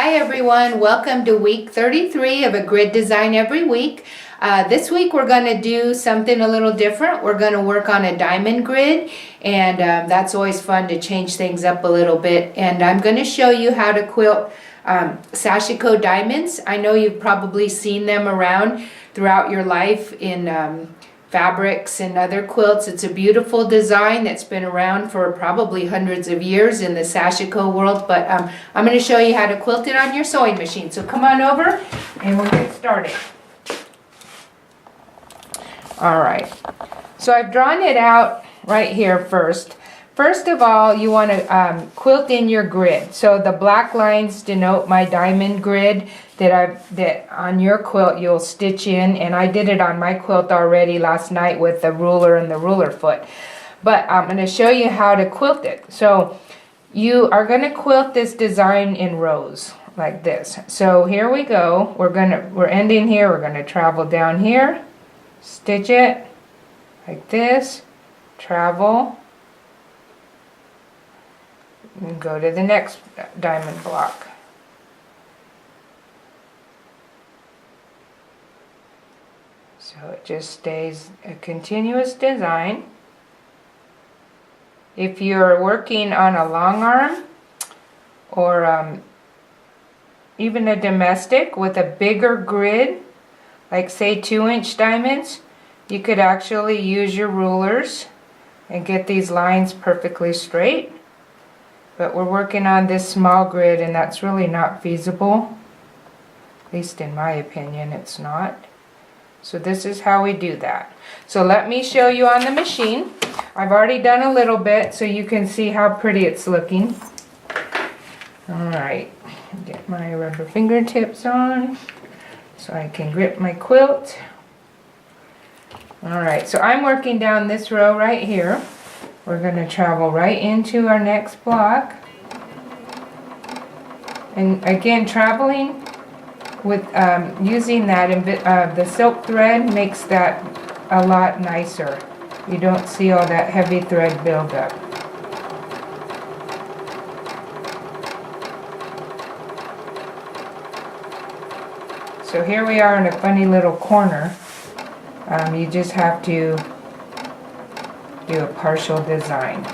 Hi everyone, welcome to week 33 of a grid design every week. This week we're going to do something a little different. We're going to work on a diamond grid, and that's always fun to change things up a little bit. And I'm going to show you how to quilt Sashiko diamonds. I know you've probably seen them around throughout your life in fabrics and other quilts. It's a beautiful design that's been around for probably hundreds of years in the Sashiko world, but I'm going to show you how to quilt it on your sewing machine. So come on over and we'll get started. Alright, so I've drawn it out right here first. First of all, you want to quilt in your grid. So the black lines denote my diamond grid that on your quilt you'll stitch in, and I did it on my quilt already last night with the ruler and the ruler foot. But I'm going to show you how to quilt it. So you are going to quilt this design in rows like this. So here we go. We're ending here. We're going to travel down here, stitch it like this, travel, and go to the next diamond block. So it just stays a continuous design. If you're working on a long arm or even a domestic with a bigger grid, like say 2-inch diamonds, you could actually use your rulers and get these lines perfectly straight. But we're working on this small grid, and that's really not feasible. At least in my opinion, it's not. So this is how we do that. So let me show you on the machine. I've already done a little bit so you can see how pretty it's looking. Alright, get my rubber fingertips on so I can grip my quilt. Alright, so I'm working down this row right here. We're going to travel right into our next block. And again, traveling with using that the silk thread makes that a lot nicer. You don't see all that heavy thread buildup. So here we are in a funny little corner. You just have to do a partial design.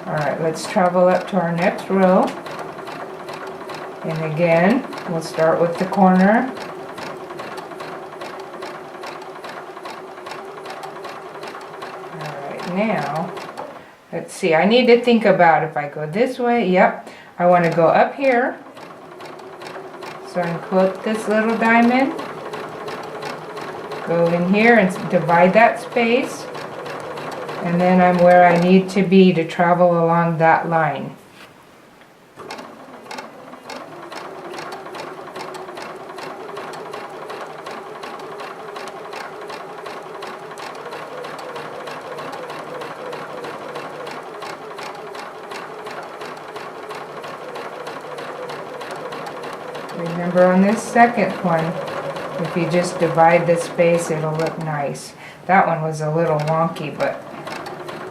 Alright, let's travel up to our next row. And again, we'll start with the corner. Alright, now, let's see. I need to think about if I go this way. Yep, I want to go up here. So I quilt this little diamond. Go in here and divide that space. And then I'm where I need to be to travel along that line. Remember on this second one, if you just divide the space, it'll look nice. That one was a little wonky, but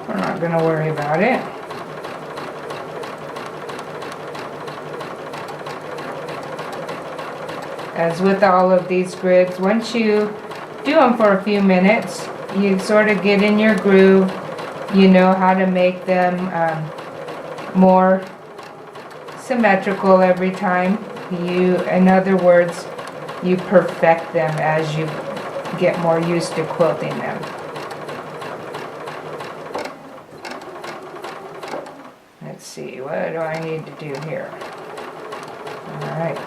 we're not going to worry about it. As with all of these grids, once you do them for a few minutes, you sort of get in your groove. You know how to make them more symmetrical every time. In other words, you perfect them as you get more used to quilting them. Let's see, what do I need to do here? Alright.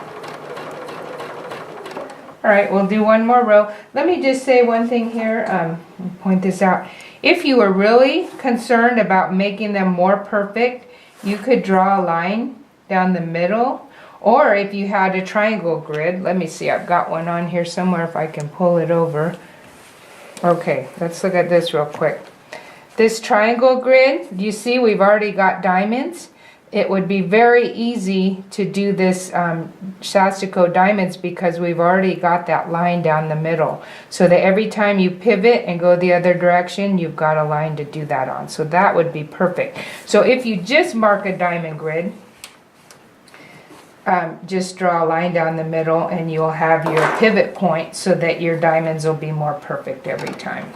Alright, we'll do one more row. Let me just say one thing here, point this out. If you were really concerned about making them more perfect, you could draw a line down the middle. Or if you had a triangle grid, let me see, I've got one on here somewhere if I can pull it over. Okay, let's look at this real quick. This triangle grid, you see we've already got diamonds. It would be very easy to do this Sashiko diamonds because we've already got that line down the middle. So that every time you pivot and go the other direction, you've got a line to do that on. So that would be perfect. So if you just mark a diamond grid, just draw a line down the middle and you'll have your pivot point so that your diamonds will be more perfect every time.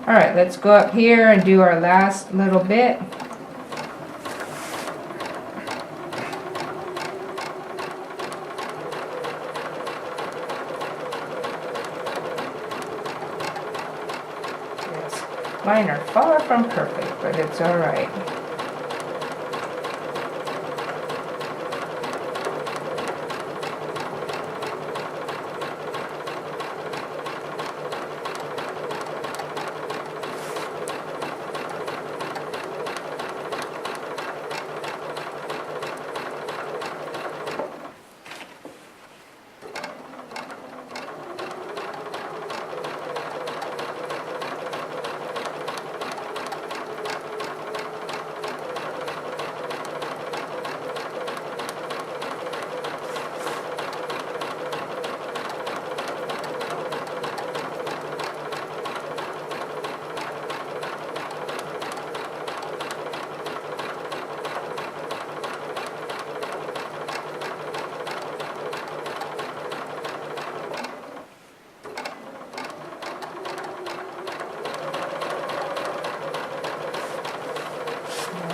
All right, let's go up here and do our last little bit. Yes, mine are far from perfect, but it's all right.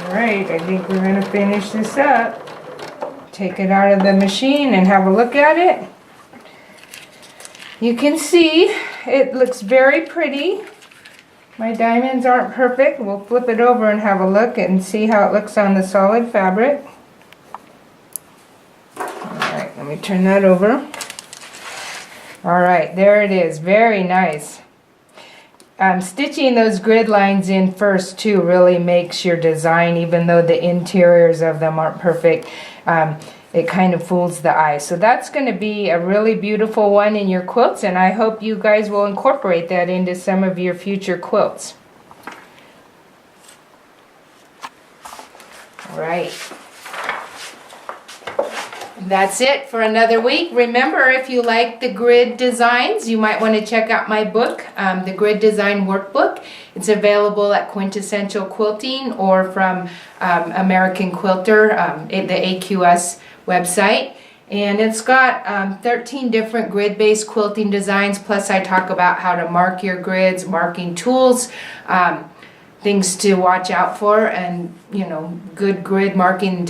Alright, I think we're going to finish this up. Take it out of the machine and have a look at it. You can see it looks very pretty. My diamonds aren't perfect. We'll flip it over and have a look and see how it looks on the solid fabric. Alright, let me turn that over. Alright, there it is. Very nice. Stitching those grid lines in first too really makes your design, even though the interiors of them aren't perfect, it kind of fools the eye. So that's going to be a really beautiful one in your quilts, and I hope you guys will incorporate that into some of your future quilts. All right. That's it for another week. Remember, if you like the grid designs, you might want to check out my book, the Grid Design Workbook. It's available at Quintessential Quilting or from American Quilter, the AQS website. And it's got 13 different grid-based quilting designs, plus I talk about how to mark your grids, marking tools, things to watch out for, and good grid marking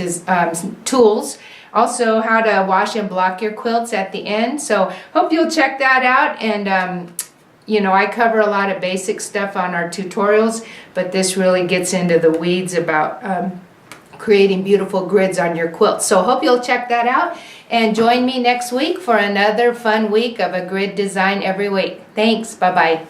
tools. Also, how to wash and block your quilts at the end. So, hope you'll check that out. And, I cover a lot of basic stuff on our tutorials, but this really gets into the weeds about creating beautiful grids on your quilt. So, hope you'll check that out. And join me next week for another fun week of a grid design every week. Thanks. Bye-bye.